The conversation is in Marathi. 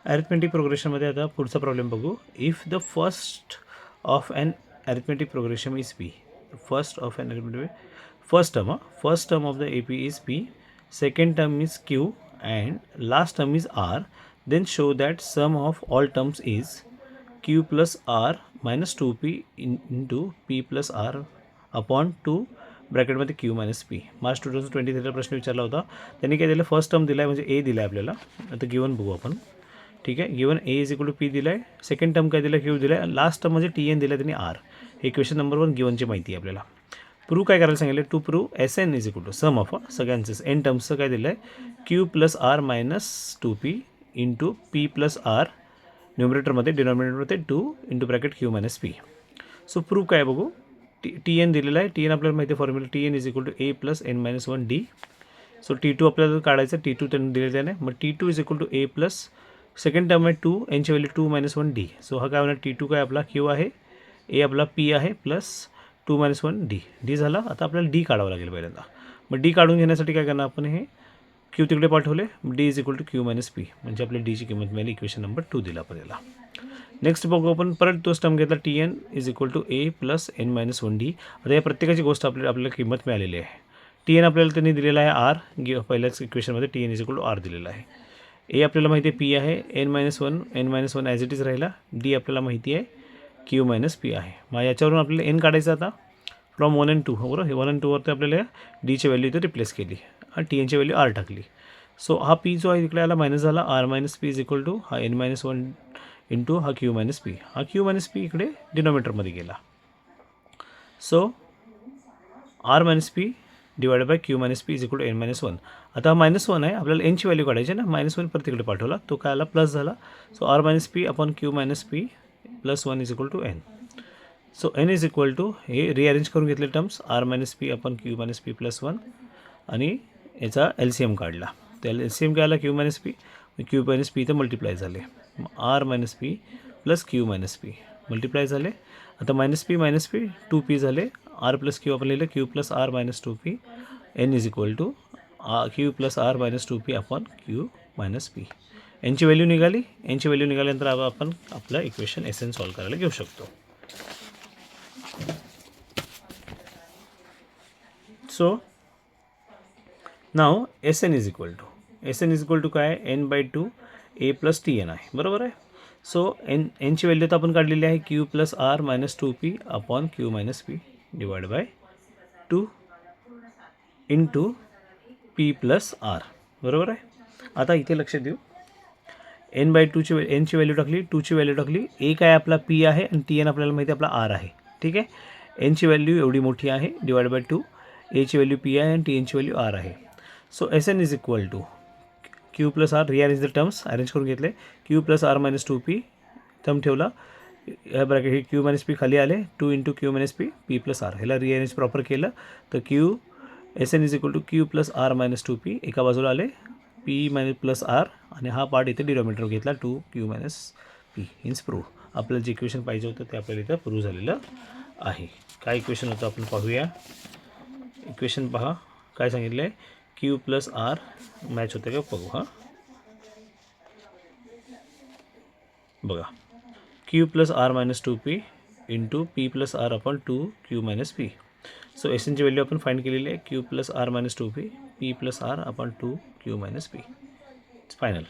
अरिथमेटिक प्रोग्रेशनमध्ये आता पुढचा प्रॉब्लेम बघू. If the first of an arithmetic progression is p. First of an arithmetic first term of the A P is p, second term is q and last term is r. Then show that sum of all terms is q plus R minus 2p into P plus r upon 2 ब्रॅकेटमध्ये क्यू मायनस पी. मार्च 2023 प्रश्न विचारला होता. त्यांनी काय दिलं, फर्स्ट टर्म दिला आहे म्हणजे ए दिला आहे आपल्याला. आता गिवन बघू आपण. ठीक आहे, given A is equal to P दिला आहे, सेकंड टर्म काय दिलं, क्यू दिला आहे, लास्ट टर्म म्हणजे टी एन दिला त्यांनी आर. हे क्वेश्चन नंबर 1 गिवनची माहिती आहे आपल्याला. प्रूव्ह काय करायला सांगितलं, to prove S N is equal to sum of सगळ्यांचंच एन टर्म्सचं काय दिलं आहे, Q plus R minus 2p into P plus r न्युमरेटरमध्ये, डिनॉमिनेटरमध्ये 2 into bracket q minus p. So prove काय बघू. टी एन दिलेला आहे, टी एन आपल्याला माहिती आहे formula, T N is equal to A plus N minus 1 D. So T2 आपल्याला काढायचं, T2 त्यांनी दिलेलं आहे. मग T2 is equal to A plus second term आहे 2, एनची व्हॅल्यू 2 मायनस 1 डी. सो हा काय होणार, T2 काय आपला क्यू आहे, ए आपला पी आहे प्लस 2 मायनस 1 डी. डी झाला. आता आपल्याला डी काढावं लागेल पहिल्यांदा. मग डी काढून घेण्यासाठी काय करणार आपण, हे क्यू तिकडे पाठवले, D is equal to Q minus P, म्हणजे आपल्या डीची किंमत मिळाली. इक्वेशन नंबर 2 दिला आपल्याला. नेक्स्ट बघू आपण, परत तोच टर्म घेतला, T N is equal to A plus N minus 1 D. आता या प्रत्येकाची गोष्ट आपल्याला किंमत मिळालेली आहे. टी एन आपल्याला त्यांनी दिलेला आहे आर, पहिल्याच इक्वेशनमध्ये T N is equal to R दिलेला आहे. ए आपल्याला माहिती आहे पी आहे, N minus one as it is राहिला. डी आपल्याला माहिती आहे क्यू मायनस पी आहे. मग याच्यावरून आपल्याला एन काढायचं आता फ्रॉम 1 and 2. बरोबर, हे 1 and 2 वरती आपल्याला डीची व्हॅल्यू इथे रिप्लेस केली आणि टी एनची व्हॅल्यू आर टाकली. सो हा पी जो आहे इकडे आला मायनस झाला, R minus P is equal to हा एन मायनस 1 इंटू हा क्यू मायनस पी. हा क्यू मायनस पी इकडे डिनॉमिनेटरमध्ये गेला. So R minus P divided by Q minus P is equal to N minus 1. आता हा मायनस 1 आहे, आपल्याला एनची व्हॅल्यू काढायची ना, मायनस 1 परत तिकडे पाठवला, तो काय आला प्लस झाला. So R minus P upon Q minus P plus 1 is equal to N. So N is equal to, हे रिअरेंज करून घेतले terms, R minus P upon Q minus P plus 1 आणि याचा एल सी एम काढला. त्याला एल सी एम काय आला, Q minus P, Q minus P इथं मल्टिप्लाय झाले. R minus P plus Q minus P multiply झाले. आता मायनस पी 2p झाले. आर प्लस क्यू आपण लिहिलं, q plus R minus 2p. N is equal to Q plus R minus 2p upon Q minus p. एनची व्हॅल्यू निघाली. एनची व्हॅल्यू निघाल्यानंतर आपण आपलं इक्वेशन एस एन सॉल्व करायला घेऊ शकतो. सो नाव S N is equal to काय, N by 2 A plus T N आहे. बरोबर आहे. सो एनची व्हॅल्यू तर आपण काढलेली आहे, Q plus R minus 2p upon Q minus P divide by 2 into P plus R. बरोबर आहे. आता इथे लक्ष देऊ, एन बाय 2ची एनची व्हॅल्यू टाकली, 2ची व्हॅल्यू टाकली, ए काय आपला पी आहे आणि टी एन आपल्याला माहिती आहे आपला आर आहे. ठीक आहे. एनची व्हॅल्यू एवढी मोठी आहे डिवाइड बाय 2, एची व्हॅल्यू पी आहे आणि टी एनची व्हॅल्यू आर आहे. So S N is equal to Q plus R, rearrange the terms, arrange करून घेतले, Q plus R minus 2p term ठेवला, या ब्रॅकेट हे क्यू मायनस पी खाली आले, 2 into Q minus P P plus R, ह्याला रिअरेंज प्रॉपर केलं तर Q S N is equal to Q plus R minus 2p एका बाजूला आले, पी मायनस प्लस आर आणि हा पार्ट इथे डिनॉमिनेटर घेतला 2q मायनस पी. इन्स प्रूव्ह. आपल्याला जे इक्वेशन पाहिजे होतं ते आपल्याला इथं प्रूव्ह झालेलं आहे. काय इक्वेशन होतं आपण पाहूया. इक्वेशन पहा काय सांगितलं आहे, क्यू प्लस आर मॅच होते का बघू. हां बघा, q plus R minus 2p into P plus r upon 2q minus p. So S एनची व्हॅल्यू आपण फाइंड केलेली आहे, Q plus R minus 2p p plus r upon 2q minus p. Final.